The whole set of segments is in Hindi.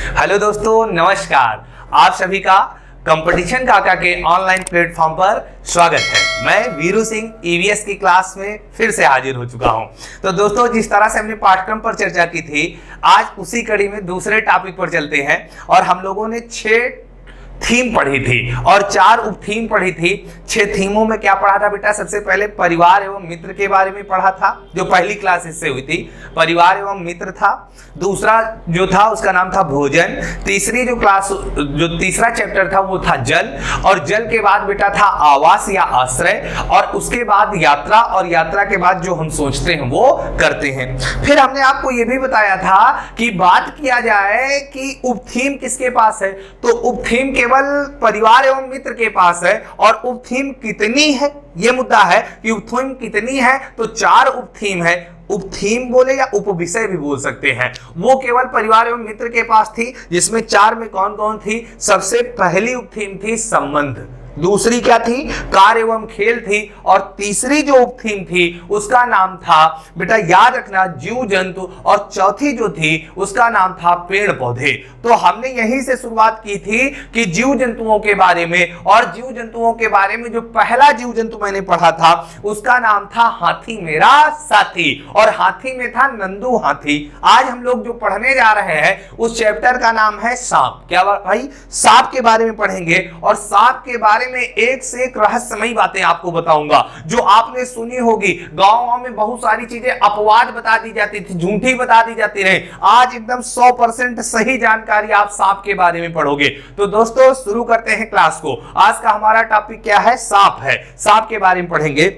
हेलो दोस्तों, नमस्कार। आप सभी का कंपटीशन काका के ऑनलाइन प्लेटफॉर्म पर स्वागत है। मैं वीरू सिंह ईवीएस की क्लास में फिर से हाजिर हो चुका हूं। तो दोस्तों, जिस तरह से हमने पाठ्यक्रम पर चर्चा की थी, आज उसी कड़ी में दूसरे टॉपिक पर चलते हैं। और हम लोगों ने 6 थीम पढ़ी थी और 4 उप थीम पढ़ी थी। 6 थीमों में क्या पढ़ा था बेटा? सबसे पहले परिवार एवं मित्र के बारे में पढ़ा था, जो पहली क्लास इससे हुई थी। परिवार एवं मित्र था। दूसरा जो था उसका नाम था भोजन। तीसरा चैप्टर था वो था जल। और जल के बाद बेटा था आवास या आश्रय। और उसके बाद यात्रा, और यात्रा के बाद जो हम सोचते हैं वो करते हैं। फिर हमने आपको ये भी बताया था कि बात किया जाए कि उप थीम किसके पास है, तो उप थीम केवल परिवार एवं मित्र के पास है। और उप थीम कितनी है, यह मुद्दा है कि उप थीम कितनी है। तो 4 उप थीम है। उप थीम बोले या उप विषय भी बोल सकते हैं। वो केवल परिवार एवं मित्र के पास थी, जिसमें 4 में कौन कौन थी? सबसे पहली उप थीम थी संबंध। दूसरी क्या थी? कार्य एवं खेल थी। और तीसरी जो उप थीम थी उसका नाम था बेटा, याद रखना, जीव जंतु। और चौथी जो थी उसका नाम था पेड़ पौधे। तो हमने यहीं से शुरुआत की थी कि जीव जंतुओं के बारे में। और जीव जंतुओं के बारे में जो पहला जीव जंतु मैंने पढ़ा था उसका नाम था हाथी मेरा साथी। और हाथी में था नंदू हाथी। आज हम लोग जो पढ़ने जा रहे हैं उस चैप्टर का नाम है सांप। क्या भाई? सांप के बारे में पढ़ेंगे। और सांप के बारे में एक से एक रहस्यमयी बातें आपको बताऊंगा, जो आपने सुनी होगी। गांव में बहुत सारी चीजें अपवाद बता दी जाती थी, झूठी बता दी जाती रहे। आज एकदम 100% सही जानकारी आप सांप के बारे में पढ़ोगे। तो दोस्तों, शुरू करते हैं क्लास को। आज का हमारा टॉपिक क्या है? सांप है। सांप के बारे में पढ़ेंगे।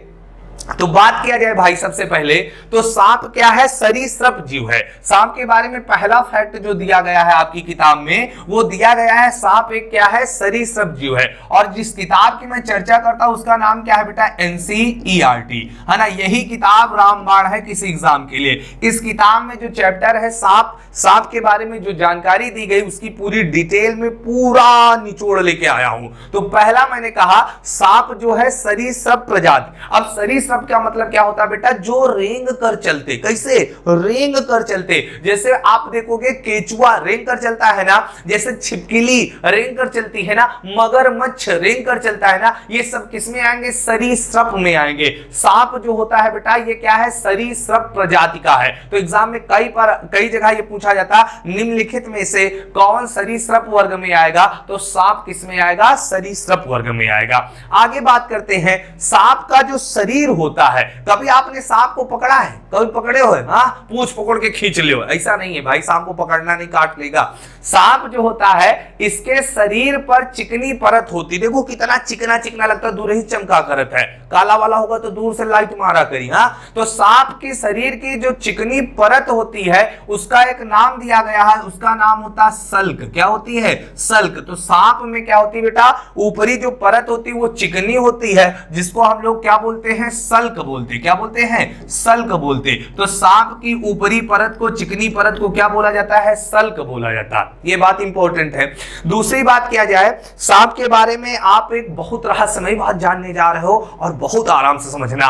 तो बात किया जाए भाई, सबसे पहले तो सांप क्या है? सरीसृप जीव है। सांप के बारे में पहला फैक्ट जो दिया गया है आपकी किताब में, वो दिया गया है सांप एक क्या है? सरीसृप जीव है। और जिस किताब की मैं चर्चा करता हूं उसका नाम क्या है बेटा? एनसीईआरटी, है ना। यही किताब रामबाण है किसी एग्जाम के लिए। इस किताब में जो चैप्टर है सांप के बारे में जो जानकारी दी गई उसकी पूरी डिटेल में पूरा निचोड़ लेके आया हूं। तो पहला मैंने कहा सांप जो है सरीसृप प्रजाति। अब सरीसृप का मतलब क्या होता है बेटा? जो रेंग कर चलते। कैसे? रेंग कर चलते। जैसे आप देखोगे केचुआ रेंग कर चलता है ना, जैसे छिपकली रेंग कर चलती है ना, मगरमच्छ रेंग कर चलता है ना, ये सब किसमें आएंगे? सरीसृप में आएंगे। सांप जो होता है बेटा, ये क्या है? सरीसृप प्रजाति का है। तो एग्जाम में कई जगह ये पूछा जाता, निम्नलिखित में से कौन सरीसृप वर्ग में आएगा? तो सांप किसमें आएगा? सरीसृप वर्ग में आएगा। आगे बात करते हैं, सांप का जो शरीर होता है, कभी आपने सांप को पकड़ा है? कभी पकड़े हो? हाँ, पूंछ पकड़ के खींच लियो, ऐसा नहीं है भाई। सांप को पकड़ना नहीं, काट लेगा। सांप जो होता है इसके शरीर पर चिकनी परत होती। देखो कितना चिकना चिकना लगता है, दूर ही चमका करत है। काला वाला होगा तो दूर से लाइट मारा करी। हाँ, तो सांप के शरीर की जो चिकनी परत होती है उसका एक नाम दिया गया है, उसका नाम होता है सल्क। क्या होती है? सल्क। तो सांप में क्या होती है बेटा? ऊपरी जो परत होती है वो चिकनी होती है, जिसको हम लोग क्या बोलते हैं? सल्क बोलते। क्या बोलते हैं? सल्क बोलते। तो सांप की ऊपरी परत को, चिकनी परत को क्या बोला जाता है? सल्क बोला जाता है। यह बात इंपॉर्टेंट है। दूसरी बात किया जाए सांप के बारे में, आप एक बहुत रहस्यमयी बात जानने जा रहे हो और बहुत आराम से समझना।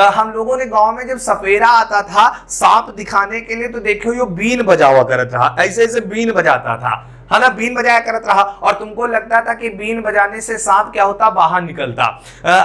हम लोगों ने गांव में जब सपेरा आता था सांप दिखाने के लिए, तो देखो ये बीन बजावा करता था, ऐसे ऐसे बीन बजाता था, है ना, बीन बजाया करत रहा। और तुमको लगता था कि बीन बजाने से सांप क्या होता? बाहर निकलता।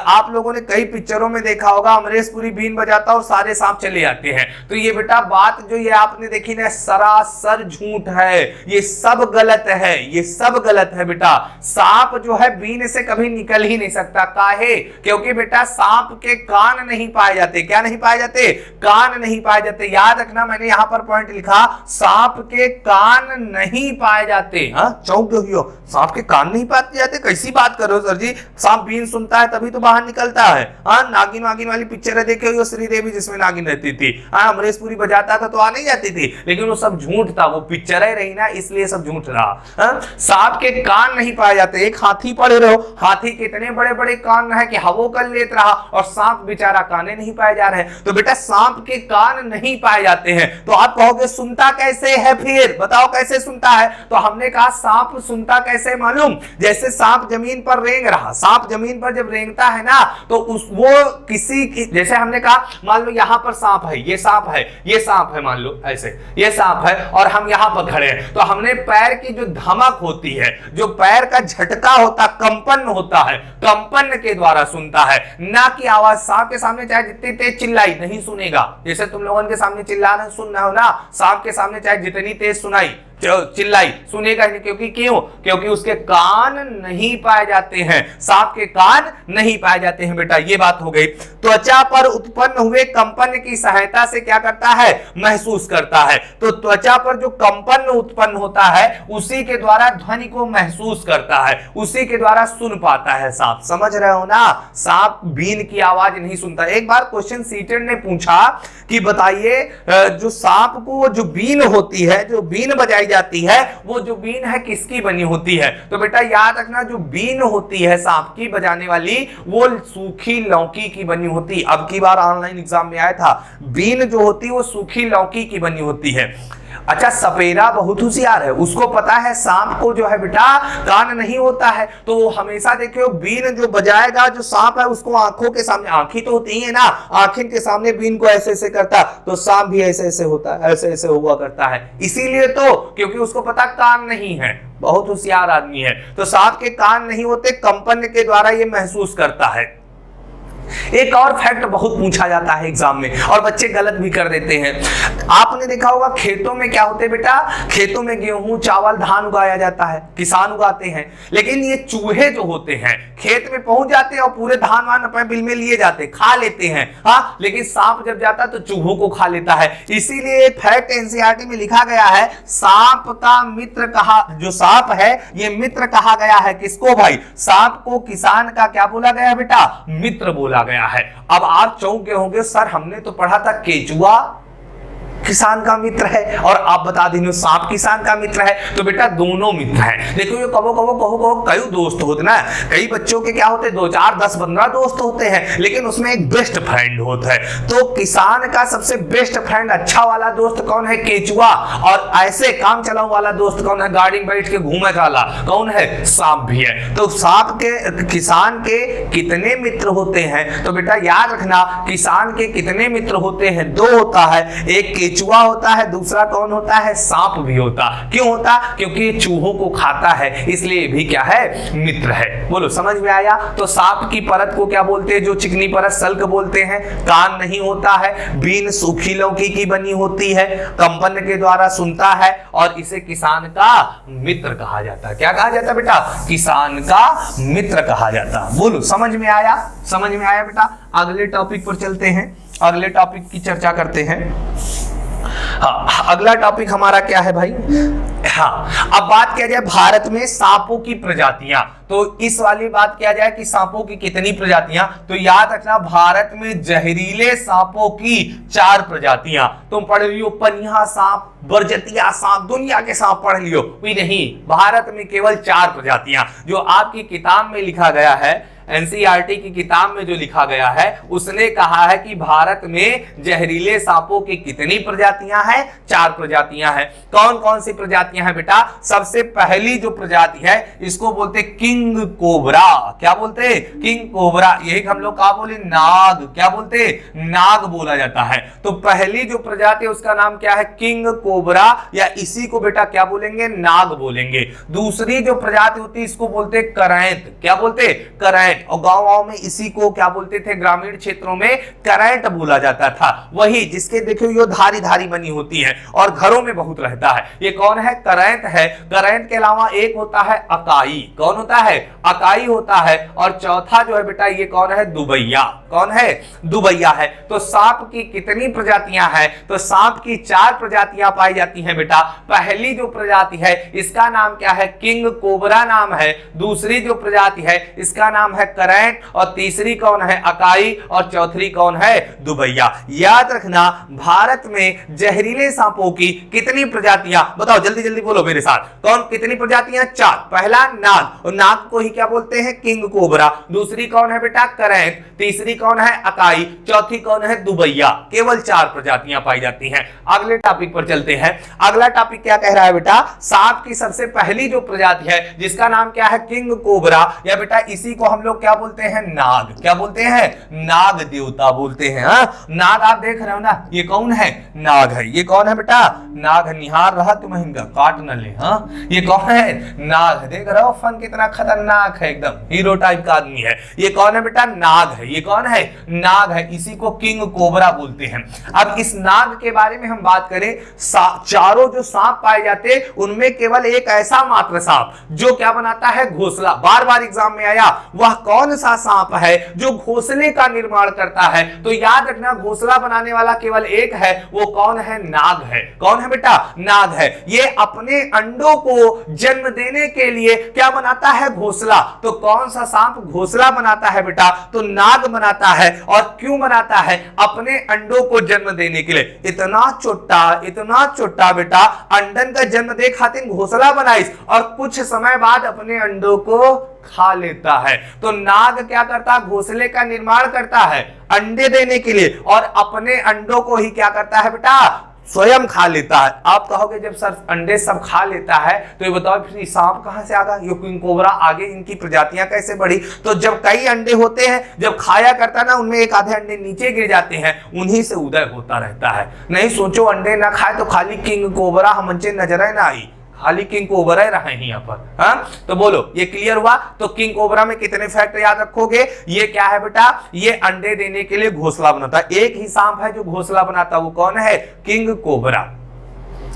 आप लोगों ने कई पिक्चरों में देखा होगा, अमरीश पुरी बीन बजाता और सारे सांप चले जाते हैं। तो ये बेटा बात जो ये आपने देखी ना, सरासर झूठ है। ये सब गलत है, ये सब गलत है बेटा। सांप जो है बीन से कभी निकल ही नहीं सकता। काहे? क्योंकि बेटा सांप के कान नहीं पाए जाते। क्या नहीं पाए जाते? कान नहीं पाए जाते। याद रखना, मैंने यहां पर पॉइंट लिखा, सांप के कान नहीं पाए जाते। चौंक हो, सांप के कान नहीं पाए जाते? कैसी बात कर रहे हो सर जी? सांप बीन सुनता है तभी तो बाहर निकलता है। नागिन वागिन वाली पिक्चर देखे हो, श्रीदेवी जिसमें नागिन रहती थी। अमरीश पुरी बजाता था तो आ नहीं जाती थी, लेकिन वो सब झूठ था, वो पिक्चर ही रही ना, इसलिए सब झूठ रहा। सांप के कान नहीं पाए जाते। एक हाथी पढ़े रहो, हाथी के इतने बड़े बड़े कान है कि हवो कर लेत रहा, और सांप बेचारा काने नहीं पाए जा रहे। तो बेटा सांप के कान नहीं पाए जाते हैं। तो आप कहोगे सुनता कैसे है? फिर बताओ कैसे सुनता है? तो हम हमने कहा सांप सुनता कैसे मालूम, जैसे सांप जमीन पर रेंग रहा, सांप जमीन पर जब रेंगता है ना तो वो किसी की, जैसे हमने कहा मान लो यहां पर सांप है, ये सांप है, ये सांप है, मान लो ऐसे ये सांप है और हम यहां पर खड़े हैं, तो हमने पैर की जो धमक होती है, जो पैर का झटका होता, कंपन होता है, कंपन के द्वारा सुनता है, ना कि आवाज। सांप के सामने चाहे जितनी तेज चिल्लाई नहीं सुनेगा, जैसे तुम लोगों के सामने चिल्लाना सुन रहे हो ना, सांप के सामने चाहे जितनी तेज सुनाई चिल्लाई सुनेगा नहीं, क्योंकि क्यों, क्योंकि उसके कान नहीं पाए जाते हैं, सांप के कान नहीं पाए जाते हैं बेटा, ये बात हो गई। त्वचा पर उत्पन्न हुए कंपन की सहायता से क्या करता है, महसूस करता है। तो त्वचा पर जो कंपन उत्पन्न होता है उसी के द्वारा ध्वनि को महसूस करता है, उसी के द्वारा सुन पाता है सांप। समझ रहे हो ना, सांप बीन की आवाज नहीं सुनता। एक बार क्वेश्चन सीटेड ने पूछा कि बताइए जो सांप को जो बीन होती है, जो बीन बजाई जाती है, वो जो बीन है किसकी बनी होती है? तो बेटा याद रखना, जो बीन होती है सांप की बजाने वाली, वो सूखी लौकी की बनी होती। अब की बार ऑनलाइन एग्जाम में आया था, बीन जो होती है वो सूखी लौकी की बनी होती है। अच्छा, सपेरा बहुत होशियार है, उसको पता है सांप को जो है बेटा कान नहीं होता है, तो वो हमेशा देखियो बीन जो बजाएगा, जो सांप है उसको आंखों के सामने, आंखें तो होती है ना, आंखें के सामने बीन को ऐसे ऐसे करता, तो सांप भी ऐसे ऐसे होता है, ऐसे ऐसे हुआ करता है। इसीलिए तो, क्योंकि उसको पता कान नहीं है, बहुत होशियार आदमी है। तो सांप के कान नहीं होते, कंपन के द्वारा ये महसूस करता है। एक और फैक्ट बहुत पूछा जाता है एग्जाम में और बच्चे गलत भी कर देते हैं। आपने देखा होगा खेतों में क्या होते हैं बेटा, खेतों में गेहूं चावल धान उगाया जाता है, किसान उगाते हैं, लेकिन ये चूहे जो होते हैं खेत में पहुंच जाते हैं और पूरे धान वान अपने बिल में लिए जाते, खा लेते हैं, हाँ, लेकिन सांप जब जाता है तो चूहों को खा लेता है। इसीलिए एक फैक्ट एनसीईआरटी में लिखा गया है, सांप का मित्र कहा, जो सांप है ये मित्र कहा गया है किसको भाई, सांप को किसान का क्या बोला गया बेटा, मित्र बोला गया है। अब आप चौंक गए होंगे, सर हमने तो पढ़ा था केचुआ किसान का मित्र है और आप बता देंगे सांप किसान का मित्र है। तो बेटा दोनों मित्र हैं। देखो ये कहो कई दोस्त होते ना, कई बच्चों के क्या होते, 2 4 10 15 दोस्त होते हैं, लेकिन उसमें एक बेस्ट फ्रेंड होता है। तो किसान का सबसे बेस्ट फ्रेंड, अच्छा वाला दोस्त कौन है, केचुआ। और ऐसे काम चलाऊ वाला दोस्त कौन है, गाड़ी में बैठ के घूमे वाला कौन है, सांप भी है। तो सांप के, किसान के कितने मित्र होते हैं, तो बेटा याद रखना किसान के कितने मित्र होते हैं, 2 होता है, एक केचुआ होता है, दूसरा कौन होता है, सांप भी होता। क्यों होता, क्योंकि चूहों को खाता है, इसलिए भी क्या है, मित्र है। बोलो समझ में आया। तो सांप की परत को क्या बोलते हैं, जो चिकनी परत सल्क बोलते हैं, कान नहीं होता है, बीन सूखी लौकी की बनी होती है, कंपन के द्वारा सुनता है और इसे किसान का मित्र कहा जाता है। क्या कहा जाता है बेटा, किसान का मित्र कहा जाता है। बोलो समझ में आया, समझ में आया बेटा। अगले टॉपिक पर चलते हैं, अगले टॉपिक की चर्चा करते हैं। हाँ, अगला टॉपिक हमारा क्या है भाई, हाँ, अब बात किया जाए भारत में सांपों की प्रजातियां। तो इस वाली बात किया जाए कि सांपों की कितनी प्रजातियां, तो याद रखना भारत में जहरीले सांपों की 4 प्रजातियां। तुम पढ़ लियो पनिया सांप, बरजतिया सांप, दुनिया के सांप पढ़ लियो, भी नहीं, भारत में केवल 4 प्रजातियां। जो आपकी किताब में लिखा गया है, एनसीईआरटी की किताब में जो लिखा गया है, उसने कहा है कि भारत में जहरीले सांपों की कितनी प्रजातियां हैं, 4 प्रजातियां हैं। कौन कौन सी प्रजातियां हैं बेटा, सबसे पहली जो प्रजाति है इसको बोलते किंग कोबरा। क्या बोलते, किंग कोबरा। यही हम लोग क्या बोले, नाग। क्या बोलते, नाग बोला जाता है। तो पहली जो प्रजाति है उसका नाम क्या है, किंग कोबरा, या इसी को बेटा क्या बोलेंगे, नाग बोलेंगे। दूसरी जो प्रजाति होती है इसको बोलते करैंत। क्या बोलते, करैंत। और गांव में इसी को क्या बोलते थे, ग्रामीण क्षेत्रों में करैंट बोला जाता था। वही जिसके देखो ये धारी धारी बनी होती है और घरों में बहुत रहता है, ये कौन है, करैंट है। करैंट के अलावा एक होता है अकाई। कौन होता है, अकाई होता है। और चौथा जो है बेटा ये कौन है, दुबैया। कौन है, दुबैया है। तो सांप की कितनी प्रजातियां हैं, तो सांप की 4 प्रजातियां पाई जाती हैं बेटा। पहली जो प्रजाति है इसका नाम क्या है, किंग कोबरा नाम है। दूसरी जो प्रजाति है इसका नाम है करैंट, और तीसरी कौन है, अकाई, और चौथी कौन है, दुबैया। याद रखना भारत में जहरीले सांपों की कितनी प्रजातियां, बताओ जल्दी जल्दी बोलो मेरे साथ, कौन कितनी प्रजातियां, 4। पहला नाग, और नाग नाग को ही क्या बोलते हैं, किंग कोबरा। दूसरी कौन है बेटा, करैंत। तीसरी कौन है, अकाई। चौथी कौन है, दुबैया। केवल 4 प्रजातियां पाई जाती हैं। अगले टॉपिक पर चलते हैं। अगला टॉपिक क्या कह रहा है बेटा, सांप की सबसे पहली जो प्रजाति है जिसका नाम क्या है, किंग कोबरा, या बेटा इसी को हम लोग क्या बोलते हैं, नाग। क्या बोलते हैं, नाग देवता बोलते हैं। नाग आप देख रहे हो ना, ये कौन है, नाग है। ये कौन है बेटा, नाग। निहार रहा तुम हिंगा काट न ले। ये कौन है, नाग। देख रहे हो फन कितना खतरनाक है, एकदम हीरो टाइप का आदमी है। ये कौन है बेटा, नाग है। ये कौन है, नाग है। इसी को किंग कोबरा बोलते हैं। अब इस नाग के बारे में हम बात करें, चारों जो सांप पाए जाते उनमें केवल एक ऐसा मात्र सांप जो क्या बनाता है, घोंसला। बार बार एग्जाम में आया, वह कौन सा सांप है जो घोंसले का निर्माण करता है। तो याद रखना, घोंसला बनाने वाला केवल एक है, वो कौन है, नाग है। कौन है बेटा, नाग है। ये अपने अंडों को जन्म देने के लिए क्या बनाता है, घोंसला। तो कौन सा सांप घोंसला बनाता है बेटा, तो नाग बनाता है। और क्यों बनाता है, अपने अंडों को जन्म देने के लिए। इतना छोटा बेटा अंडन का जन्म दे खातिर घोंसला बनाइस, और कुछ समय बाद अपने अंडों को खा लेता है। तो नाग क्या करता है, घोंसले का निर्माण करता है अंडे देने के लिए, और अपने अंडों को ही क्या करता है बेटा, स्वयं खा लेता है। आप कहोगे जब सर अंडे सब खा लेता है तो ये बताओ फिर सांप कहां से आ गया, ये किंग कोबरा आगे इनकी प्रजातियां कैसे बढ़ी। तो जब कई अंडे होते हैं, जब खाया करता ना, उनमें एक आधे अंडे नीचे गिर जाते हैं, उन्हीं से उदय होता रहता है। नहीं सोचो अंडे ना खाए तो खाली किंग कोबरा हम नजर ना आई, खाली किंग कोबरा ही रहा है यहाँ पर। तो बोलो ये क्लियर हुआ। तो किंग कोबरा में कितने फैक्ट याद रखोगे, ये क्या है बेटा, ये अंडे देने के लिए घोंसला बनाता है। एक ही सांप है जो घोंसला बनाता है, वो कौन है, किंग कोबरा।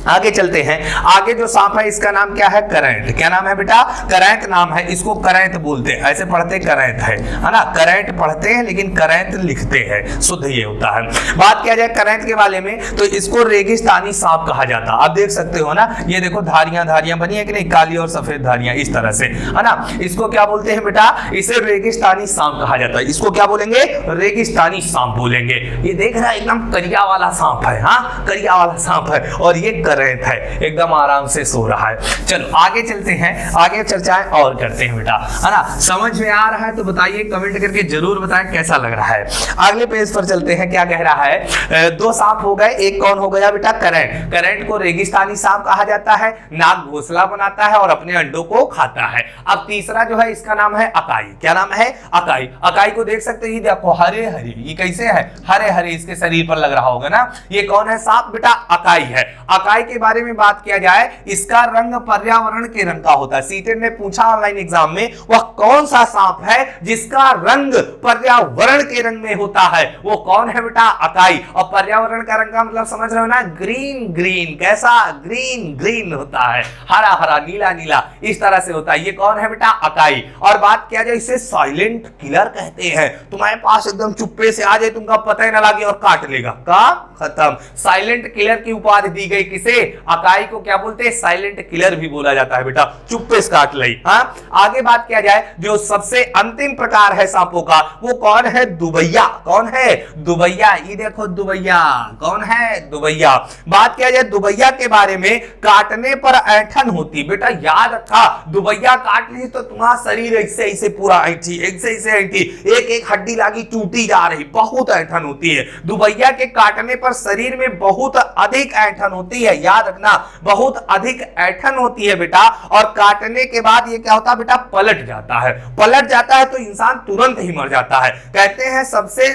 आगे चलते हैं। आगे जो सांप है इसका नाम क्या है, करैंत। क्या नाम है बेटा, करैंत नाम है। इसको करैंत बोलते हैं, ऐसे पढ़ते करैंत है ना, करैंत पढ़ते हैं लेकिन करैंत लिखते हैं, शुद्ध ये होता है। बात किया जाए करैंत के बारे में तो इसको रेगिस्तानी सांप कहा जाता है। आप देख सकते हो ना, ये देखो धारियां बनी है कि नहीं, काली और सफेद धारियां इस तरह से, है ना। इसको क्या बोलते हैं बेटा, इसे रेगिस्तानी सांप कहा जाता है। इसको क्या बोलेंगे, रेगिस्तानी सांप बोलेंगे। ये देख रहा है एकदम करिया वाला सांप है, करिया वाला सांप है, और ये करैंत है, एकदम आराम से सो रहा है। चलो आगे चलते हैं, आगे चर्चाएं और करते हैं बेटा, है ना। समझ में आ रहा है तो बताइए, कमेंट करके जरूर बताएं कैसा लग रहा है। अगले पेज पर चलते हैं। क्या कह रहा है, 2 सांप हो गए, एक कौन हो गया बेटा, करैंत। करैंत को रेगिस्तानी सांप कहा जाता है। नाग घोंसला बनाता है और अपने अंडों को खाता है। अब तीसरा जो है इसका नाम है अकाई। क्या नाम है, अकाई। अकाई को देख सकते हैं, देखो हरे हरे, ये कैसे है, हरे हरे इसके शरीर पर लग रहा होगा ना। ये कौन है सांप बेटा, अकाई है। अकाई के बारे में बात किया जाए, इसका रंग पर्यावरण के रंग का होता है। सीटेट ने पूछा ऑनलाइन एग्जाम में, वह कौन सा सांप है जिसका रंग पर्यावरण के रंग में होता है, वो कौन है बेटा, अकाई। और पर्यावरण का रंग का मतलब समझ रहे हो ना, ग्रीन ग्रीन, कैसा, ग्रीन ग्रीन होता है, हरा हरा, नीला नीला, इस तरह से होता है। ये कौन है बेटा, अकाई। और बात किया जाए, इसे साइलेंट किलर कहते हैं। तुम्हारे पास एकदम चुप्पे से आ जाए, तुमका पता ही ना लगे और काट लेगा, काम खत्म। साइलेंट किलर की उपाधि दी गई किसे, अकाई को क्या बोलते हैं, साइलेंट किलर भी बोला जाता है बेटा, चुप्पे से काट ली। आगे बात किया जाए, जो सबसे अंतिम प्रकार है सांपों का, वो कौन है, दुबैया। कौन है, दुबैया। ये देखो दुबैया, कौन है, दुबैया। बात किया जाए दुबैया के बारे में, काटने पर ऐंठन होती। बेटा याद रखा, दुबैया काट ली तो तुम्हारा शरीर ऐसे ऐसे पूरा ऐंठी, ऐसे ऐसे ऐंठी, एक एक हड्डी लागी टूटी जा रही, बहुत ऐंठन होती है। दुबैया के काटने पर शरीर में बहुत अधिक ऐंठन होती है, याद रखना, बहुत अधिक ऐंठन होती है बेटा। और काटने के बाद ये क्या होता है बेटा, पलट जाता है। पलट जाता है तो इंसान तुरंत ही मर जाता है। कहते हैं सबसे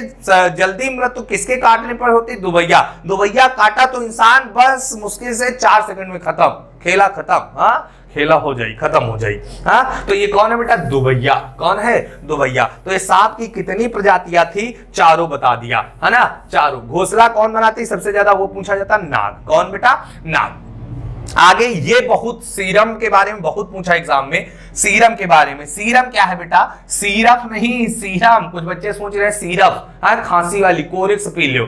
जल्दी मृत्यु किसके काटने पर होती, दुबैया। दुबैया काटा तो इंसान बस मुश्किल से 4 सेकंड में खत्म, खेला खत्म, खेला हो जाए, खत्म हो जाए। तो ये कौन है बेटा, दुबैया। कौन है, दुबैया। तो ये सांप की कितनी प्रजातियां थी, चारों बता दिया, है ना, चारों। घोंसला कौन बनाती सबसे ज्यादा, वो पूछा जाता, नाग। कौन बेटा, नाग। आगे ये बहुत सीरम के बारे में बहुत पूछा एग्जाम में, सीरम के बारे में। सीरम क्या है बेटा, सीरफ नहीं, सीरम। कुछ बच्चे सोच रहे हैं सीरफ, खांसी वाली कोरिक्स पी लो,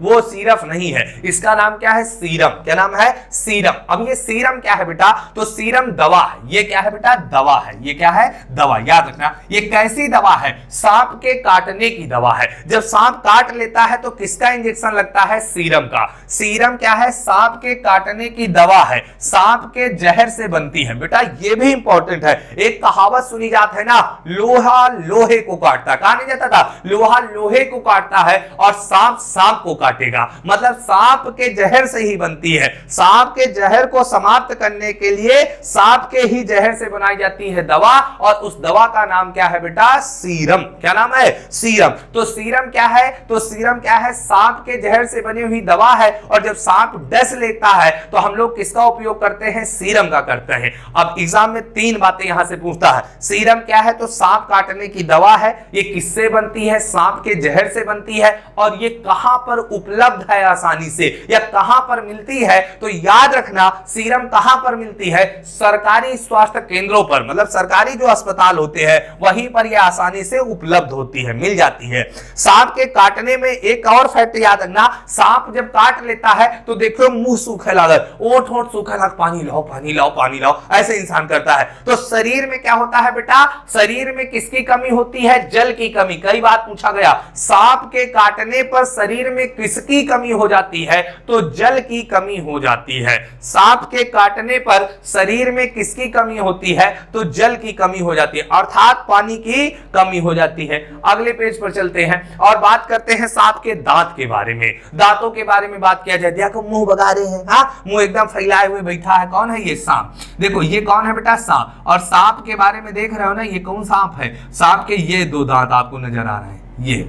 वो सीरफ नहीं है, इसका नाम क्या है, सीरम। क्या नाम है, सीरम। अब ये सीरम क्या है बेटा, तो सीरम दवा है। ये क्या है बेटा, दवा है। ये क्या है, दवा। याद रखना, ये कैसी दवा है, सांप के काटने की दवा है। जब सांप काट लेता है तो किसका इंजेक्शन लगता है, सीरम का। सीरम क्या है, सांप के काटने की दवा है। सांप के जहर से बनती है। बेटा ये भी इंपॉर्टेंट है, एक कहावत सुनी जाती है ना, लोहा लोहे को काटता। कहा नहीं जाता था, लोहा लोहे को काटता है और सांप सांप को काटेगा। मतलब सांप के जहर से ही बनती है। सांप के जहर को समाप्त करने के लिए सांप के ही जहर से बनाई जाती है दवा, और उस दवा का नाम क्या है बेटा? सीरम। क्या नाम है? सीरम। तो सीरम क्या है? तो सीरम क्या है? सांप के जहर से बनी हुई दवा है, और जब सांप डस लेता है तो हम लोग किसका उपयोग करते हैं? सीरम का करते हैं। अब एग्जाम में 3 बातें यहां से पूछता है। सीरम क्या है? तो सांप काटने की दवा है। ये किससे बनती है? सांप के जहर से बनती है। और ये कहां पर उपलब्ध है आसानी से, या कहां पर मिलती है? तो याद रखना, सीरम कहां पर मिलती है? सरकारी स्वास्थ्य केंद्रों पर, मतलब सरकारी जो अस्पताल होते हैं वहीं पर यह आसानी से उपलब्ध होती है, मिल जाती है। सांप के काटने में एक और फैक्ट याद रखना, सांप जब काट लेता है तो देखो मुंह सूखे लागत, ओठ ओठ सूखे लागत, पानी लाओ पानी लाओ पानी लाओ, ऐसे इंसान करता है। तो शरीर में क्या होता है बेटा? शरीर में किसकी कमी होती है? जल की कमी। कई बार पूछा गया, सांप के काटने पर शरीर में किसकी कमी हो जाती है? तो जल की कमी हो जाती है। सांप के काटने पर शरीर में किसकी कमी होती है? तो जल की कमी हो जाती है, अर्थात पानी की कमी हो जाती है। अगले पेज पर चलते हैं और बात करते हैं सांप के दांत के बारे में। दांतों के बारे में बात किया जाए, देखो मुंह बगा रहे हैं, हाँ मुंह एकदम फैलाए हुए बैठा है। कौन है ये? सांप। देखो ये कौन है बेटा? सांप। और सांप के बारे में देख रहे हो ना, ये कौन सांप है? सांप के ये 2 दांत आपको नजर आ रहे हैं, ये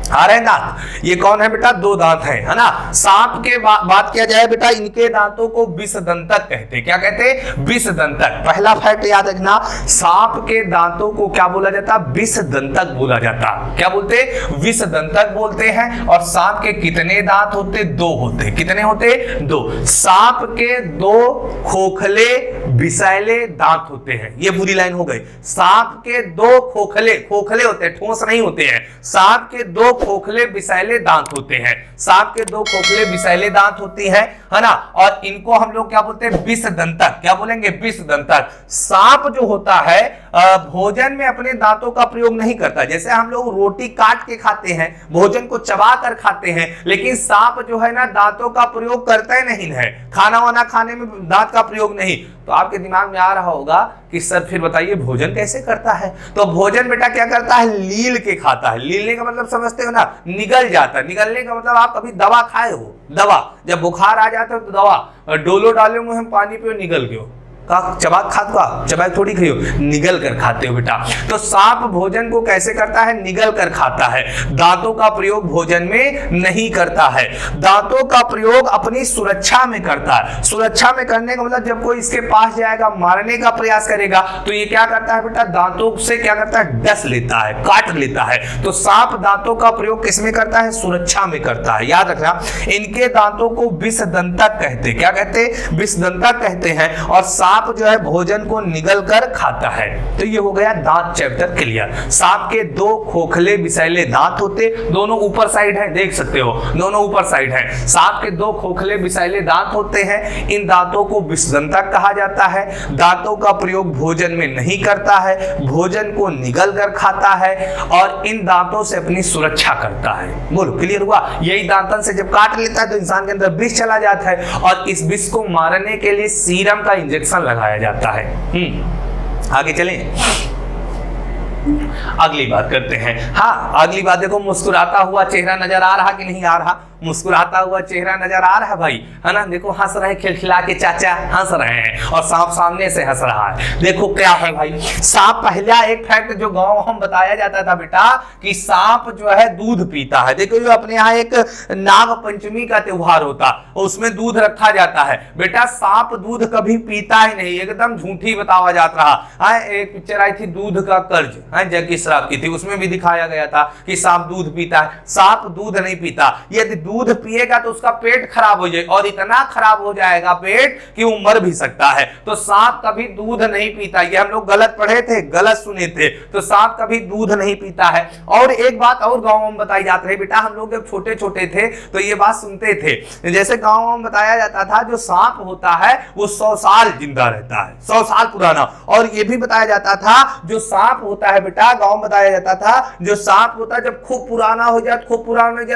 आ रहे हैं दांत। ये कौन है बेटा? 2 दांत है ना। सांप के बात किया जाए बेटा, इनके दांतों को विषदंतक कहते हैं। क्या कहते हैं? विषदंतक। पहला फैक्ट याद रखना, सांप के दांतों को क्या बोला जाता? विषदंतक बोला जाता। क्या बोलते? विषदंतक बोलते हैं। और सांप के कितने दांत होते? 2 होते। कितने होते? 2। सांप के 2 खोखले विषैले दांत होते हैं। ये पूरी लाइन हो गई। सांप के 2 खोखले होते हैं, ठोस नहीं होते हैं। सांप के 2 खोखले विषैले दांत होते हैं। सांप के 2 खोखले विषैले दांत होती है ना। और इनको हम लोग क्या बोलते हैं? विषदंतक। क्या बोलेंगे? विषदंतक। सांप जो होता है भोजन में अपने दांतों का प्रयोग नहीं करता। जैसे हम लोग रोटी काट के खाते हैं, भोजन को चबा कर खाते हैं, लेकिन सांप जो है ना दांतों का प्रयोग करता ही नहीं है। खाना वाना खाने में दांत का प्रयोग नहीं। तो आपके दिमाग में आ रहा होगा कि सर फिर बताइए भोजन कैसे करता है? तो भोजन बेटा क्या करता है? लील के खाता है। लीलने का मतलब समझते हो ना? निगल जाता है। निगलने का मतलब आप कभी दवा खाए हो? दवा जब बुखार आ जाता है तो दवा डोलो डाले मुंह में पानी पे निगल गयो, चबाक खात का चबाक थोड़ी खाइयो, निगल कर खाते हो बेटा। तो सांप भोजन को कैसे करता है? निगल कर खाता है। दांतों का प्रयोग भोजन में नहीं करता है। दांतों का प्रयोग अपनी सुरक्षा में करता है। सुरक्षा में करने का मतलब जब कोई इसके पास जाएगा, मारने का प्रयास करेगा, तो ये क्या करता है बेटा? दांतों से क्या करता है? डस लेता है, काट लेता है। तो सांप दांतों का प्रयोग किसमें करता है? सुरक्षा में करता है। याद रखना, इनके दांतों को विषदंतक कहते। क्या कहते? विषदंतक कहते हैं। और सांप जो है भोजन को निगल कर खाता है। तो ये हो गया दांत चैप्टर क्लियर। सांप के 2 खोखले विषैले दांत होते, दोनों ऊपर साइड है, देख सकते हो दोनों ऊपर साइड है। सांप के 2 खोखले विषैले दांत होते हैं। इन दांतों को विषदंतक कहा जाता है। दांतों का प्रयोग भोजन में नहीं करता है, भोजन को निगल कर खाता है और इन दांतों से अपनी सुरक्षा करता है। बोलो क्लियर हुआ? यही दांतन से जब काट लेता है तो इंसान के अंदर विष चला जाता है और इस विष को मारने के लिए सीरम का इंजेक्शन लगाया जाता है। आगे चलें, अगली बात करते हैं। हाँ अगली बात देखो, मुस्कुराता हुआ चेहरा नजर आ रहा कि नहीं आ रहा? मुस्कुराता हुआ चेहरा नजर आ रहा है भाई, है ना? देखो हंस रहे, खिलखिला के चाचा हंस रहे हैं और सांप सामने से हंस रहा है। देखो क्या है भाई, सांप पहला एक फैक्ट जो गांव हम बताया जाता था बेटा कि सांप जो है दूध पीता है। देखो जो अपने यहाँ एक नाग पंचमी का त्योहार होता, उसमें दूध रखा जाता है। बेटा सांप दूध कभी पीता ही नहीं, एकदम झूठी बतावा जाता रहा। एक पिक्चर आई थी दूध का कर्ज, जैकी श्रॉफ की थी, उसमें भी दिखाया गया था कि सांप दूध पीता है। सांप दूध नहीं पीता। यदि दूध पिएगा तो उसका पेट खराब हो जाए और इतना खराब हो जाएगा पेट कि वो मर भी सकता है। तो सांप कभी दूध नहीं पीता। ये हम लोग गलत पढ़े थे, गलत सुने थे। तो सांप कभी दूध नहीं पीता है। और एक बात और गांव में बताई जाती है बेटा, हम लोग जब छोटे छोटे थे तो ये बात सुनते थे, जैसे गांव में बताया जाता था जो सांप होता है वो 100 साल जिंदा रहता है, 100 साल पुराना। और ये भी बताया जाता था जो सांप होता है है बेटा, गांव में बताया जाता था जो सांप होता है जब खूब पुराना हो जाए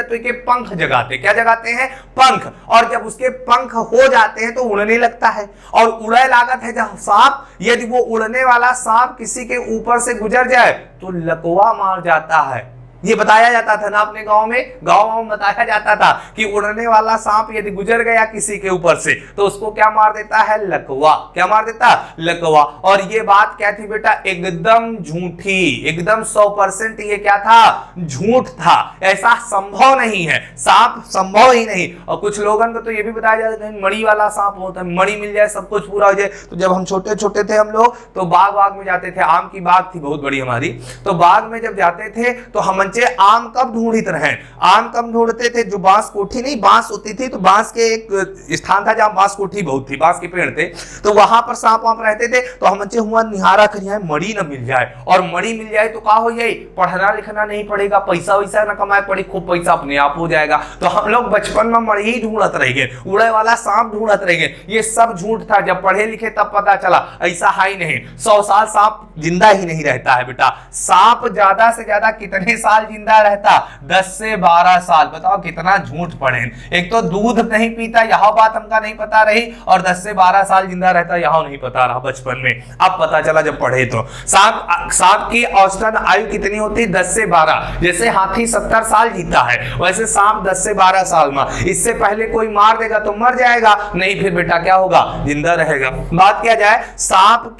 तो इसके पंख जगाते, क्या जगाते हैं? पंख। और जब उसके पंख हो जाते हैं तो उड़ने लगता है, और उड़े लागत है जब सांप, यदि वो उड़ने वाला सांप किसी के ऊपर से गुजर जाए तो लकवा मार जाता है। ये बताया जाता था ना अपने गांव में बताया जाता था कि उड़ने वाला सांप यदि गुजर गया किसी के ऊपर से तो उसको क्या मार देता है? लकवा। क्या मार देता? लकवा। और ये बात क्या थी बेटा? एकदम झूठी, एकदम 100% ये क्या था? झूठ था। ऐसा संभव नहीं है, सांप संभव ही नहीं। और कुछ लोगों को तो ये भी बताया जाता है मणि वाला सांप होता है, मणि मिल जाए सब कुछ पूरा हो जाए। तो जब हम छोटे छोटे थे हम लोग तो बाग में जाते थे, आम की बाग थी बहुत बड़ी हमारी, तो बाग में जब जाते थे तो हम आम कब ढूंढते रहे? आम कब ढूंढते थे? जो बांस कोठी नहीं, बांस होती थी तो बांस के एक स्थान था जहां बांस कोठी बहुत थी, बांस के पेड़ थे, तो वहां पर सांप वाप रहते थे। तो हम हुआ निहारा करिए मणि न मिल जाए, और मणि मिल जाए तो क्या हो जाए? पढ़ना लिखना नहीं पड़ेगा, पैसा वैसा न कमाए पड़े, खूब पैसा अपने आप हो जाएगा। तो हम लोग बचपन में मणि ही ढूंढते रह गए, उड़े वाला सांप ढूंढते रह गए। ये सब झूठ था। जब पढ़े लिखे तब पता चला ऐसा है ही नहीं। 100 साल सांप जिंदा ही नहीं रहता है बेटा। सांप ज्यादा से ज्यादा कितने साल जिंदा रहता? 10 से 12 साल। बताओ कितना झूठ पढ़े। एक तो दूध नहीं पीता, यह बात हमका नहीं पता रही, और 10 से 12 साल जिंदा रहता यह नहीं पता रहा बचपन में, अब पता चला जब पढ़े तो। सांप की औसतन आयु कितनी होती? 10 से 12। जैसे हाथी 70 साल जीता है वैसे सांप 10 से 12 साल में। इससे पहले कोई मार देगा तो मर जाएगा, नहीं फिर बेटा क्या होगा? जिंदा रहेगा। बात किया जाए सांप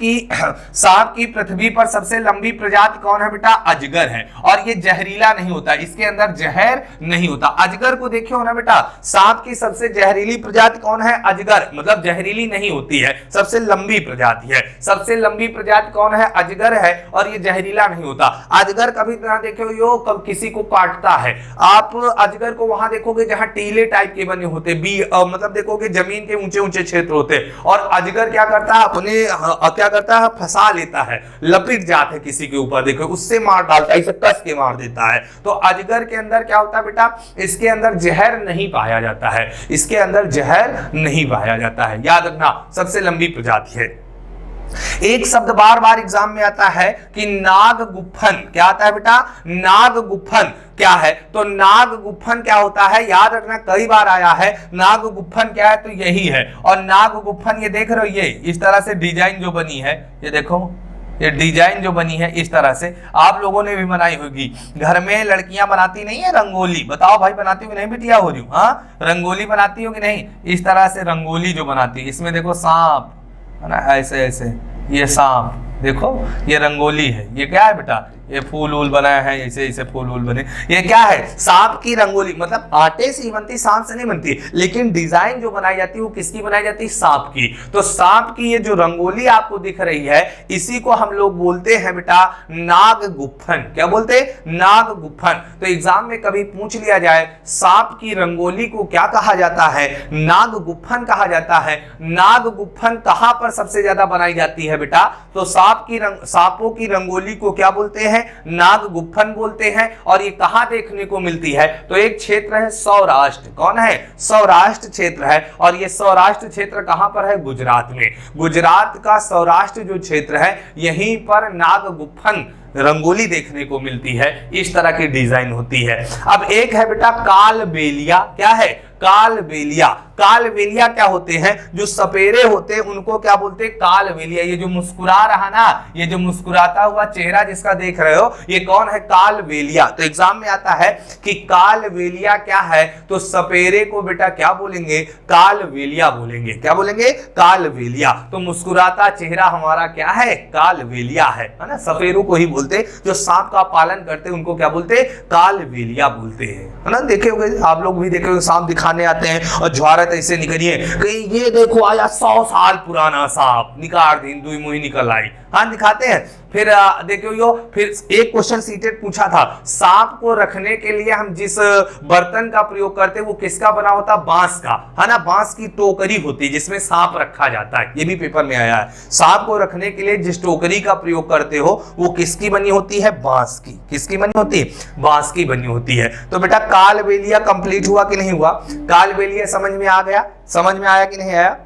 की पृथ्वी पर सबसे लंबी प्रजाति कौन है बेटा? अजगर है। और ये जहरीला नहीं होता, इसके अंदर जहर नहीं होता। अजगर को देखियो ना बेटा, सांप की सबसे जहरीली प्रजाति कौन है? अजगर, मतलब जहरीली नहीं होती है, सबसे लंबी प्रजाति है। सबसे लंबी प्रजाति कौन है? अजगर है, और ये जहरीला नहीं होता। अजगर कभी ना देखो यो कब किसी को काटता है। आप अजगर को वहां देखोगे जहां टीले टाइप के बने होते, मतलब देखोगे जमीन के ऊंचे ऊंचे क्षेत्र होते, और अजगर क्या करता है? क्या करता है? फंसा लेता है, लपेट जाता है किसी के ऊपर, देखो उससे मार डालता है, इसे कस के मार देता है। तो अजगर के अंदर क्या होता है बेटा? इसके अंदर जहर नहीं पाया जाता है, इसके अंदर जहर नहीं पाया जाता है। याद रखना, सबसे लंबी प्रजाति है। एक शब्द बार बार एग्जाम में आता है कि नागगुफन। क्या आता है बेटा? नागगुफन क्या है? तो नागगुफन क्या होता है? याद रखना, कई बार आया है। नागगुफन क्या है? तो यही है। और नागगुफन ये देख रहे हो, ये इस तरह से डिजाइन जो बनी है, ये देखो ये डिजाइन जो बनी है इस तरह से आप लोगों ने भी बनाई होगी। घर में लड़कियां बनाती नहीं है रंगोली, बताओ भाई बनाती हो कि नहीं बिटिया हो रही हूँ? हाँ, रंगोली बनाती हो कि नहीं? इस तरह से रंगोली जो बनाती है, इसमें देखो सांप है ना, ऐसे ऐसे ये सांप, देखो ये रंगोली है। ये क्या है बेटा? ये फूल वूल बनाया है, ऐसे ऐसे फूल वूल बने। ये क्या है? सांप की रंगोली। मतलब आटे से ही बनती, सांप से नहीं बनती, लेकिन डिजाइन जो बनाई जाती है वो किसकी बनाई जाती है? सांप की। तो सांप की ये जो रंगोली आपको दिख रही है, इसी को हम लोग बोलते हैं बेटा नागगुफन। क्या बोलते हैं? नागगुफन। तो एग्जाम में कभी पूछ लिया जाए सांप की रंगोली को क्या कहा जाता है? नागगुफन कहा जाता है। नागगुफन कहां पर सबसे ज्यादा बनाई जाती है बेटा? तो सांपों की रंगोली को क्या बोलते हैं? नागगुफन बोलते हैं। और ये कहां देखने को मिलती है? तो एक क्षेत्र है सौराष्ट्र। कौन है? सौराष्ट्र क्षेत्र है। और ये सौराष्ट्र क्षेत्र कहां पर है? गुजरात में। गुजरात का सौराष्ट्र जो क्षेत्र है, यहीं पर नागगुफन रंगोली देखने को मिलती है। इस तरह की डिजाइन होती है। अब एक है बेटा कालबेलिया। क्या है? कालबेलिया। कालबेलिया क्या होते हैं? जो सपेरे होते हैं उनको क्या बोलते हैं? कालबेलिया। ये जो मुस्कुरा रहा ना, ये जो मुस्कुराता हुआ चेहरा जिसका देख रहे हो, ये कौन है? कालबेलिया। तो एग्जाम में आता है कि कालबेलिया क्या है? तो सपेरे को बेटा क्या बोलेंगे? कालबेलिया बोलेंगे। क्या बोलेंगे? कालबेलिया। तो मुस्कुराता चेहरा हमारा क्या है? कालबेलिया है ना। सपेरों को ही बोलते, जो सांप का पालन करते हैं उनको क्या बोलते? कालबेलिया बोलते हैं, है ना। देखे होंगे आप लोग भी, देखे होंगे सांप दिखाने आते हैं और ज्वारत ऐसे निकलिए कि ये देखो आया 100 साल पुराना सांप, निकाल दी दुई मुही निकल आई। हाँ, दिखाते हैं। फिर देखियो, फिर एक क्वेश्चन सीटेड पूछा था, सांप को रखने के लिए हम जिस बर्तन का प्रयोग करते हैं वो किसका बना होता? बांस का, है ना। बांस की टोकरी होती है जिसमें सांप रखा जाता है। ये भी पेपर में आया है। सांप को रखने के लिए जिस टोकरी का प्रयोग करते हो वो किसकी बनी होती है? बांस की। किसकी बनी होती है? बांस की बनी होती है। तो बेटा कालबेलिया कंप्लीट हुआ कि नहीं हुआ? कालबेलिया समझ में आ गया? समझ में आया कि नहीं आया?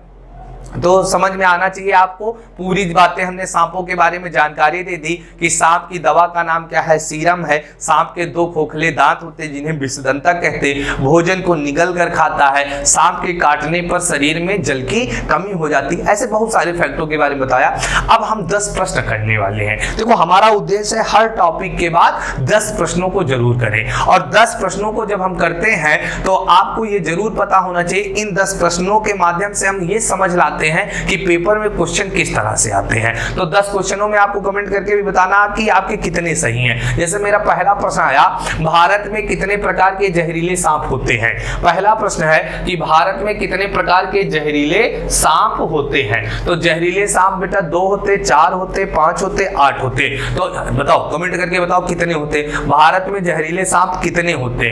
तो समझ में आना चाहिए आपको। पूरी बातें हमने सांपों के बारे में जानकारी दे दी कि सांप की दवा का नाम क्या है, सीरम है। सांप के 2 खोखले दांत होते हैं जिन्हें विषदंतक कहते हैं। भोजन को निगल कर खाता है। सांप के काटने पर शरीर में जल की कमी हो जाती है। ऐसे बहुत सारे फैक्टों के बारे में बताया। अब हम 10 प्रश्न करने वाले हैं। देखो हमारा उद्देश्य है हर टॉपिक के बाद 10 प्रश्नों को जरूर करें, और 10 प्रश्नों को जब हम करते हैं तो आपको ये जरूर पता होना चाहिए, इन 10 प्रश्नों के माध्यम से हम ये समझ लाते हैं कि पेपर में क्वेश्चन किस तरह से आते हैं। तो 10 क्वेश्चनों में आपको कमेंट करके भी बताना कि आपके कितने सही हैं। जैसे मेरा पहला प्रश्न आया, भारत में कितने प्रकार के जहरीले सांप होते हैं। पहला प्रश्न है कि भारत में कितने प्रकार के जहरीले सांप होते हैं। तो जहरीले सांप बेटा 2 होते, 4 होते, 5 होते, 8 होते। तो बताओ, कमेंट करके बताओ कितने होते। भारत में जहरीले सांप कितने होते।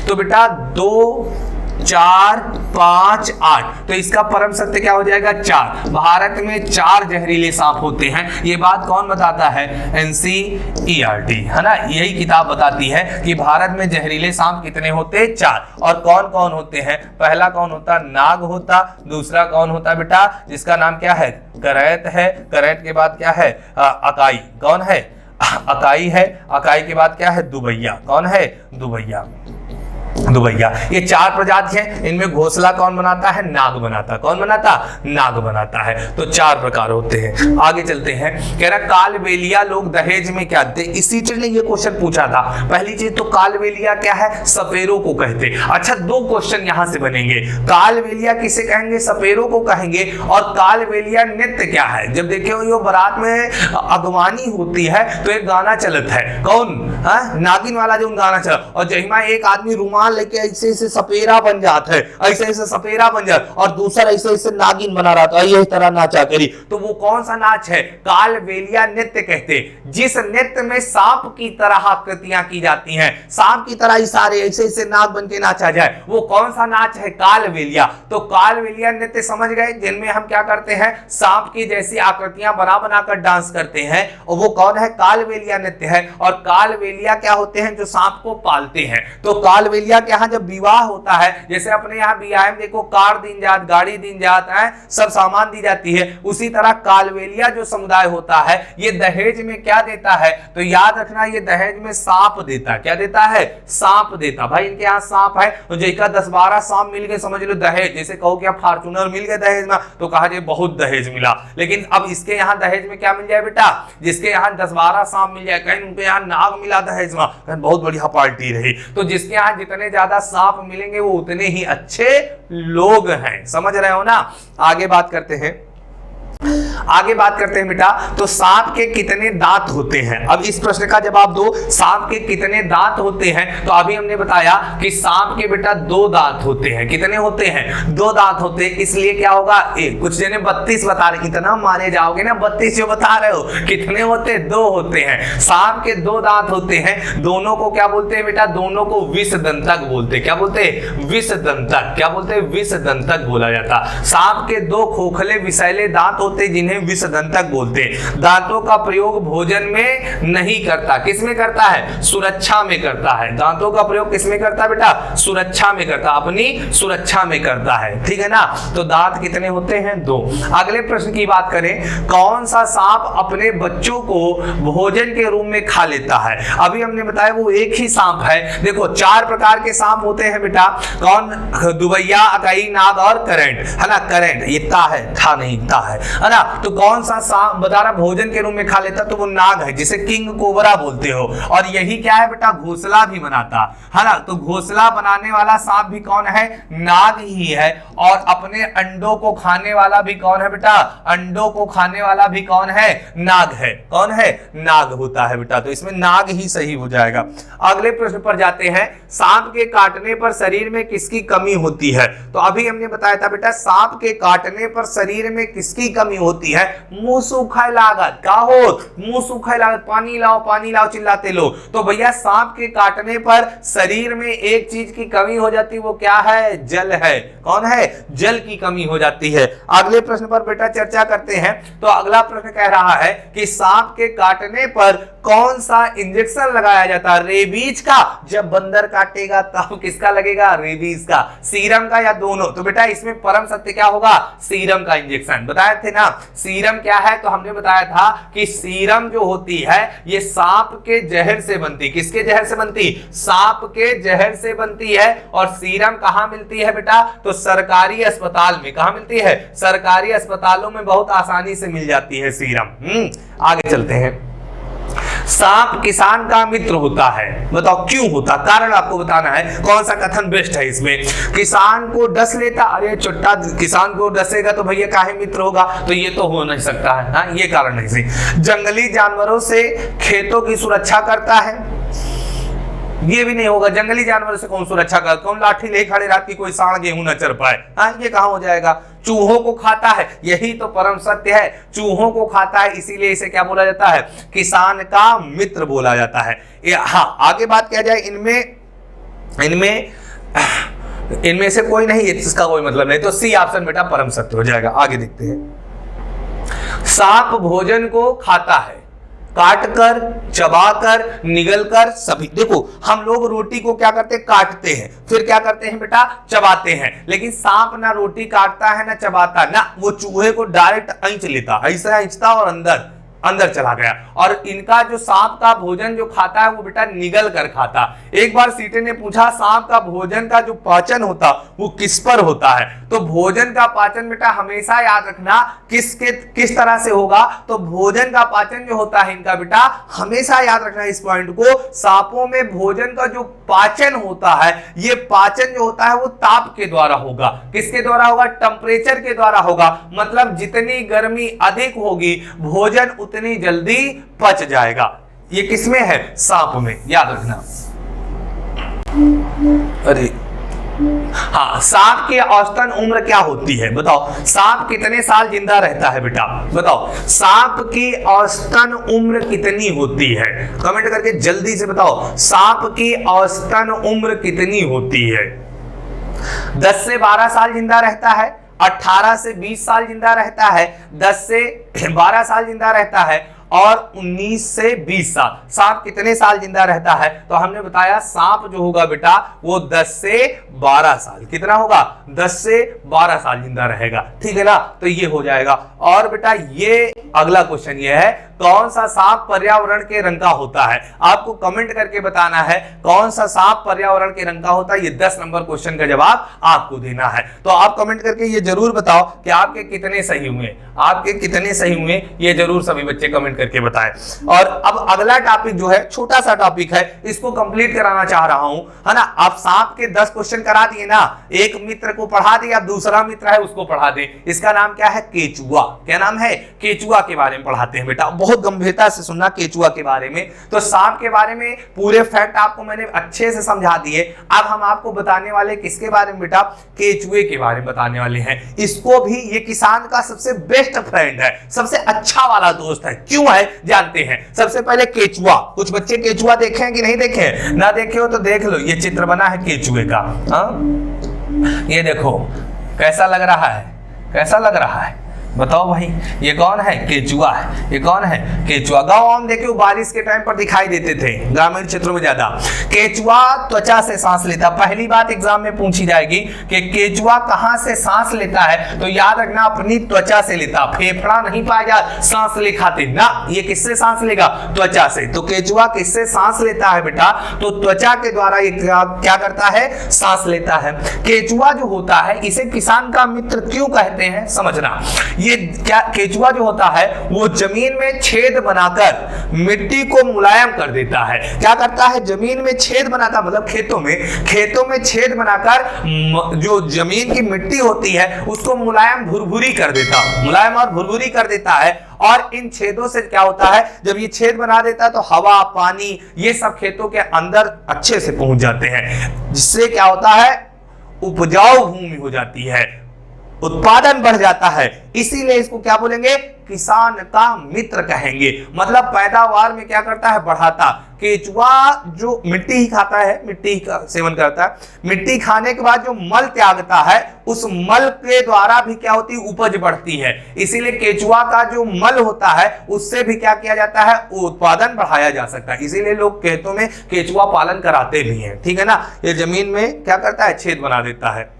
तो बेटा 2, 4, 5, 8। तो इसका परम सत्य क्या हो जाएगा, 4। भारत में 4 जहरीले सांप होते हैं। ये बात कौन बताता है, NCERT, है ना। यही किताब बताती है कि भारत में जहरीले सांप कितने होते, 4। और कौन कौन होते हैं। पहला कौन होता, नाग होता। दूसरा कौन होता बेटा, जिसका नाम क्या है, करैत है। करैत के बाद क्या है, अकाई। कौन है, अकाई है। अकाई के बाद क्या है, दुबैया। कौन है, दुबैया। दुबैया। ये 4 प्रजाति हैं। इनमें घोंसला कौन बनाता है, नाग बनाता। कौन बनाता, नाग बनाता है। तो 4 प्रकार होते हैं। आगे चलते हैं। कह रहा कालबेलिया लोग दहेज में क्या देते। इसी चीज ने ये क्वेश्चन पूछा था। पहली चीज तो कालबेलिया क्या है, सपेरों को कहते। अच्छा 2 क्वेश्चन यहां से बनेंगे। कालबेलिया किसे कहेंगे, सपेरों को कहेंगे। और कालबेलिया नृत्य क्या है। जब देखिए यो बारात में अगवानी होती है तो एक गाना चलत है, कौन, नागिन वाला जो गाना चला, और जहिमा एक आदमी रुमाल लेके ऐसे ऐसे सपेरा बन जाता है, ऐसे ऐसे सपेरा बन जाता, और दूसरा ऐसे ऐसे नागिन बना रहा था, यही तरह नाचा करी। तो वो कौन सा नाच है, कालबेलिया नृत्य कहते। जिस नृत्य में सांप की तरह आकृतियां की जाती हैं, सांप की तरह इशारे, ऐसे ऐसे नाग बन के नाचा जाए, वो कौन सा नाच है, कालबेलिया। तो कालबेलिया नृत्य समझ गए, जिनमें हम क्या करते हैं, सांप की जैसी आकृतियां बना बनाकर डांस करते हैं, और वो कौन है, कालबेलिया नृत्य है। और कालबेलिया क्या होते हैं, जो सांप को पालते हैं। तो कालबेलिया के यहाँ जब विवाह होता है, जैसे अपने यहाँ विवाह में देखो कार दिन जात, गाड़ी दिन जात है, सब सामान दी जाती है, उसी तरह कालबेलिया जो समुदाय होता है ये दहेज में क्या देता है, तो याद रखना ये दहेज में सांप देता है। क्या देता है, सांप देता। भाई इनके यहाँ सांप है, तो जैका 10-12 सांप मिल गए, समझ लो दहेज। जैसे कहो कि फॉर्च्यूनर मिल गए दहेज में, तो कहा जाए बहुत दहेज मिला। लेकिन अब इसके यहाँ दहेज में क्या मिल जाए बेटा, जिसके यहाँ 10-12 सांप मिल जाए, कहीं उनके यहाँ नाग मिला दहेज में, कहीं बहुत बढ़िया पार्टी रही। तो जिसके यहाँ जितने ज्यादा सांप मिलेंगे वो उतने ही अच्छे लोग हैं। समझ रहे हो ना। आगे बात करते हैं। आगे बात करते हैं बेटा, तो सांप के कितने दांत होते हैं। अब इस प्रश्न का जवाब दो, सांप के कितने दांत होते हैं। तो अभी हमने बताया कि सांप के बेटा 2 दांत होते हैं। कितने होते हैं, 2 दांत होते हैं। इसलिए क्या होगा, कुछ जने 32 बता रहे, कितना मारे जाओगे ना, 32 जो बता रहे हो, कितने होते हैं, 2 होते हैं। सांप के 2 दांत होते हैं। दोनों को क्या बोलते हैं बेटा, दोनों को विषदंतक बोलते हैं। क्या बोलते हैं, विषदंतक। क्या बोलते हैं, विषदंतक बोला जाता। सांप के 2 खोखले विषैले दांत होते जिन्हें विषदंतक बोलते। दांतों का प्रयोग भोजन में नहीं करता, किसमें करता है, सुरक्षा में करता है। दांतों का प्रयोग किसमें करता है बेटा, सुरक्षा में करता, अपनी सुरक्षा में करता है। ठीक है ना। तो दांत कितने होते हैं, 2। अगले प्रश्न की बात करें, कौन सा सांप अपने बच्चों को भोजन के रूप में खा लेता है। अभी हमने बताया वो एक ही सांप है। देखो 4 प्रकार के सांप होते हैं बेटा, कौन, दुबैया, अकाई, नाग और करंट, है ना। करंट ये ता है, था नहीं, ता है ना। तो कौन सा सांप बता रहा भोजन के रूप में खा लेता, तो वो नाग है, जिसे किंग कोबरा बोलते हो। और यही क्या है बेटा, घोंसला भी बनाता है ना। तो घोंसला बनाने वाला सांप भी कौन है, नाग ही है। और अपने अंडों को खाने वाला भी कौन है बेटा, अंडों को खाने वाला भी कौन है, नाग है। कौन है, नाग होता है बेटा। तो इसमें नाग ही सही हो जाएगा। अगले प्रश्न पर जाते हैं, सांप के काटने पर शरीर में किसकी कमी होती है। तो अभी हमने बताया था बेटा, सांप के काटने पर शरीर में किसकी कमी होती है, मुंह सूखा लागत। क्या हो, मुंह सूखा लागत, पानी लाओ चिल्लाते लोग। तो भैया सांप के काटने पर शरीर में एक चीज की कमी हो जाती है, वो क्या है, जल है। कौन है, जल की कमी हो जाती है। अगले प्रश्न पर बेटा चर्चा करते हैं। तो अगला प्रश्न कह रहा है कि सांप के काटने पर कौन सा इंजेक्शन लगाया जाता है? रेबीज का। जब बंदर काटेगा तब किसका लगेगा? रेबीज का। सीरम का या दोनों? तो बेटा इसमें परम सत्य क्या होगा? सीरम का इंजेक्शन। बताए थे ना सीरम क्या है? तो हमने बताया था कि सीरम जो होती है ये सांप के जहर से बनती। किसके जहर से बनती? सांप के जहर से बनती है। और सीरम कहां मिलती है बेटा? तो सरकारी अस्पताल में। कहां मिलती है? सरकारी अस्पतालों में बहुत आसानी से मिल जाती है सीरम। आगे चलते हैं। सांप किसान का मित्र होता है। बताओ क्यों होता? कारण आपको बताना है। कौन सा कथन बेस्ट है इसमें? किसान को डस लेता। अरे चुट्टा, किसान को डसेगा तो भैया काहे मित्र होगा? तो ये तो हो नहीं सकता है। हाँ, ये कारण नहीं सही। जंगली जानवरों से खेतों की सुरक्षा करता है। ये भी नहीं होगा। जंगली जानवरों से कौन सुरक्षा करता? कौन लाठी ले खड़े रात की कोई सांड गेहूं न चर पाए? हाँ, ये कहां हो जाएगा? चूहों को खाता है। यही तो परम सत्य है, चूहों को खाता है, इसीलिए इसे क्या बोला जाता है? किसान का मित्र बोला जाता है। हाँ, आगे बात किया जाए इनमें से कोई नहीं, इसका कोई मतलब नहीं। तो सी ऑप्शन बेटा परम सत्य हो जाएगा। आगे देखते हैं। सांप भोजन को खाता है, काटकर, चबाकर, निगलकर, सभी। देखो हम लोग रोटी को क्या करते हैं? काटते हैं, फिर क्या करते हैं बेटा? चबाते हैं। लेकिन सांप ना रोटी काटता है ना चबाता, ना वो चूहे को डायरेक्ट ऐंच लेता, ऐसा ऐंचता और अंदर चला गया। और इनका जो सांप का भोजन जो खाता है वो बेटा निगल कर खाता। एक बार सीटे ने पूछा सांप का भोजन का जो पाचन होता वो किस पर होता है? तो भोजन का पाचन बेटा हमेशा याद रखना किस तरह से होगा? तो भोजन का पाचन जो होता है इनका बेटा, हमेशा याद रखना इस पॉइंट को, सांपों में भोजन का जो पाचन होता है, ये पाचन जो होता है वो ताप के द्वारा होगा। किसके द्वारा होगा? टेम्परेचर के द्वारा होगा। मतलब जितनी गर्मी अधिक होगी भोजन उतनी जल्दी पच जाएगा। ये किसमें है? सांप में, याद रखना। अरे हाँ, सांप की औसतन उम्र क्या होती है? बताओ सांप कितने साल जिंदा रहता है बेटा? बताओ सांप की औसतन उम्र कितनी होती है? कमेंट करके जल्दी से बताओ सांप की औसतन उम्र कितनी होती है? 10 से 12 साल जिंदा रहता है, 18 से 20 साल जिंदा रहता है, 10 से 12 साल जिंदा रहता है और 19 से 20 साल। सांप कितने साल जिंदा रहता है? तो हमने बताया सांप जो होगा बेटा वो 10 से 12 साल। कितना होगा? 10 से 12 साल जिंदा रहेगा। ठीक है ना? तो ये हो जाएगा। और बेटा ये अगला क्वेश्चन ये है, कौन सा सांप पर्यावरण के रंग का होता है? आपको कमेंट करके बताना है कौन सा सांप पर्यावरण के रंग का होता है। ये 10 नंबर क्वेश्चन का जवाब आपको देना है। तो आप कमेंट करके ये जरूर बताओ कि आपके कितने सही हुए, आपके कितने सही हुए, ये जरूर सभी बच्चे कमेंट करके बताएं। और अब अगला टॉपिक जो है छोटा सा टॉपिक है, इसको कंप्लीट कराना चाह रहा हूं, है ना। आप सांप के 10 क्वेश्चन करा दिए ना, एक मित्र को पढ़ा दिए, अब दूसरा मित्र है उसको पढ़ा दे। इसका नाम क्या है? केचुआ। क्या नाम है? केचुआ के बारे में पढ़ाते हैं बेटा। बहुत गंभीरता से सुनना केचुआ के बारे में। तो सांप के बारे में पूरे फैक्ट आपको मैंने अच्छे से समझा दिए। अब हम आपको बताने वाले किसके बारे में बेटा? केचुए के बारे में बताने वाले हैं। इसको भी, ये किसान का सबसे बेस्ट फ्रेंड है, सबसे अच्छा वाला दोस्त है। क्यों है जानते हैं। सबसे पहले केचुआ। कुछ बच्चे केचुआ देखे हैं कि नहीं देखे हैं? ना देखे हो तो देख लो, ये चित्र बना है केचुए का। ये देखो कैसा लग रहा है, कैसा लग रहा है बताओ भाई। ये कौन है? केचुआ है। ये कौन है? केचुआ। गांव हम देखिए बारिश के टाइम पर दिखाई देते थे, ग्रामीण क्षेत्रों में ज्यादा। केचुआ त्वचा से सांस लेता। पहली बात एग्जाम में पूछी जाएगी कि केचुआ कहां से सांस लेता है, तो याद रखना अपनी त्वचा से लेता। फेफड़ा नहीं पाएगा सांस ले खाते ना, ये किससे सांस लेगा? त्वचा से। तो केचुआ किससे सांस लेता है बेटा? तो त्वचा के द्वारा ये क्या करता है? सांस लेता है। केचुआ जो होता है इसे किसान का मित्र क्यों कहते हैं? समझना। ये क्या, केचुआ जो होता है वो जमीन में छेद बनाकर मिट्टी को मुलायम कर देता है। क्या करता है? जमीन में छेद बनाता, मतलब खेतों में छेद बनाकर जो जमीन की मिट्टी होती है उसको मुलायम भुरभुरी कर देता, मुलायम और भुरभुरी कर देता है। और इन छेदों से क्या होता है? जब ये छेद बना देता है तो हवा, पानी, ये सब खेतों के अंदर अच्छे से पहुंच जाते हैं, जिससे क्या होता है? उपजाऊ भूमि हो जाती है, उत्पादन बढ़ जाता है। इसीलिए इसको क्या बोलेंगे? किसान का मित्र कहेंगे। मतलब पैदावार में क्या करता है, बढ़ाता। केचुआ जो मिट्टी ही खाता है, मिट्टी का सेवन करता है, मिट्टी खाने के बाद जो मल त्यागता है उस मल के द्वारा भी क्या होती है, उपज बढ़ती है। इसीलिए केचुआ का जो मल होता है उससे भी क्या किया जाता है, उत्पादन बढ़ाया जा सकता है। इसीलिए लोग खेतों में केचुआ पालन कराते भी हैं, ठीक है ना। ये जमीन में क्या करता है, छेद बना देता है।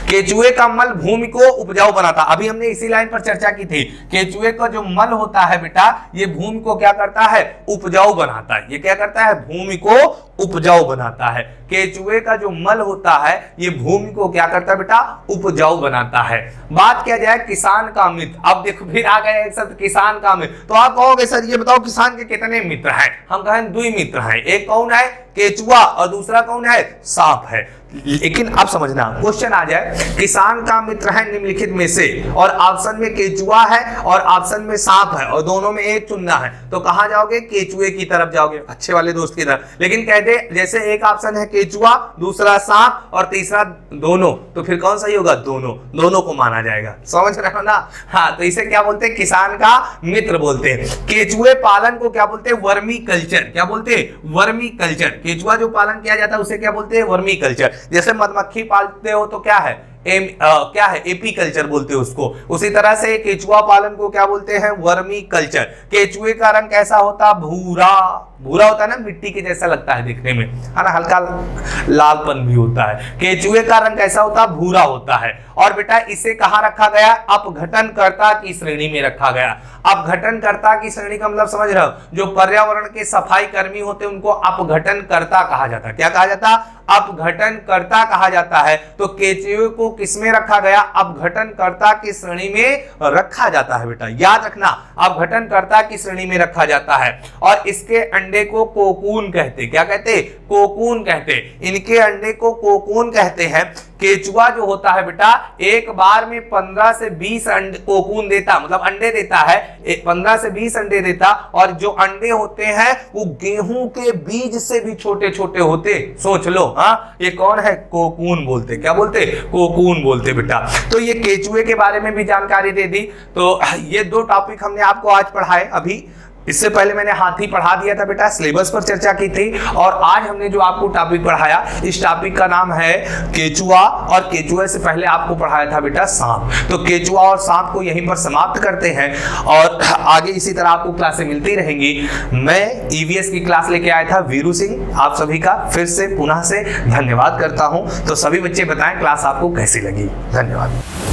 केचुए का मल भूमि को उपजाऊ बनाता। अभी हमने इसी लाइन पर चर्चा की थी। केचुए का जो मल होता है बेटा, ये भूमि को क्या करता है, उपजाऊ बनाता है। ये क्या करता है, भूमि को उपजाऊ बनाता है। केचुए का जो मल होता है ये भूमि को क्या करता है बेटा, उपजाऊ बनाता है। बात किया जाए किसान का मित्र, अब देखो फिर आ गया एक शब्द किसान का मित्र। तो आप कहोगे सर ये बताओ किसान के कितने मित्र हैं? हम कहें 2 मित्र हैं, एक कौन है, केचुआ, और दूसरा कौन है, सांप है। लेकिन आप समझना, क्वेश्चन आ जाए किसान का मित्र है निम्नलिखित में से, और ऑप्शन में केचुआ है और ऑप्शन में सांप है, और दोनों में एक चुनना है, तो कहां जाओगे, केचुए की तरफ जाओगे, अच्छे वाले दोस्त की तरफ। लेकिन कहते जैसे एक ऑप्शन है केचुआ, दूसरा सांप और तीसरा दोनों, तो फिर कौन सही होगा, दोनों को माना जाएगा। समझ रहे हो ना। हाँ, तो इसे क्या बोलते हैं, किसान का मित्र बोलते हैं। केचुए पालन को क्या बोलते हैं, वर्मी कल्चर। क्या बोलते हैं, वर्मी कल्चर। केचुआ जो पालन किया जाता है उसे क्या बोलते हैं, वर्मी कल्चर। जैसे मधुमक्खी पालते हो तो क्या है, क्या है, एपी कल्चर बोलते हैं उसको। उसी तरह से केचुआ पालन को क्या बोलते हैं, वर्मी कल्चर। केचुए का रंग कैसा होता, भूरा भूरा होता है ना, मिट्टी के जैसा लगता है दिखने में, है ना, हल्का लालपन भी होता है। केचुए का रंग कैसा होता, भूरा होता है। और बेटा इसे कहां रखा गया, अपघटनकर्ता की श्रेणी में रखा गया। अपघटनकर्ता की श्रेणी का मतलब समझ रहे हो, जो पर्यावरण के सफाई कर्मी होते हैं उनको अपघटनकर्ता कहा जाता है। क्या कहा जाता, अपघटनकर्ता कहा जाता है। तो केचुए को किसमें रखा गया, अपघटनकर्ता की श्रेणी में रखा जाता है। बेटा याद रखना, अपघटनकर्ता की श्रेणी में रखा जाता है। और इसके अंडे को कोकून कहते। क्या कहते, कोकून कहते। इनके अंडे को कोकून कहते हैं। केचुआ जो होता है बेटा एक बार में 15 से 20 अंडे कोकून देता, मतलब अंडे देता है, 15 से 20 अंडे देता। और जो अंडे होते हैं वो गेहूं के बीज से भी छोटे छोटे होते। सोच लो, हाँ, ये कौन है, कोकून बोलते। क्या बोलते, कोकून बोलते बेटा। तो ये केचुए के बारे में भी जानकारी दे दी। तो ये 2 टॉपिक हमने आपको आज पढ़ाए। अभी इससे पहले मैंने हाथी पढ़ा दिया था बेटा, सिलेबस पर चर्चा की थी। और आज हमने जो आपको टॉपिक पढ़ाया, इस टॉपिक का नाम है केचुआ, और केचुए से पहले आपको पढ़ाया था बेटा सांप। तो केचुआ और सांप को यहीं पर समाप्त करते हैं, और आगे इसी तरह आपको क्लासें मिलती रहेंगी। मैं ईवीएस की क्लास लेके आया था वीरू सिंह। आप सभी का फिर से पुनः से धन्यवाद करता हूं। तो सभी बच्चे बताएं क्लास आपको कैसी लगी। धन्यवाद।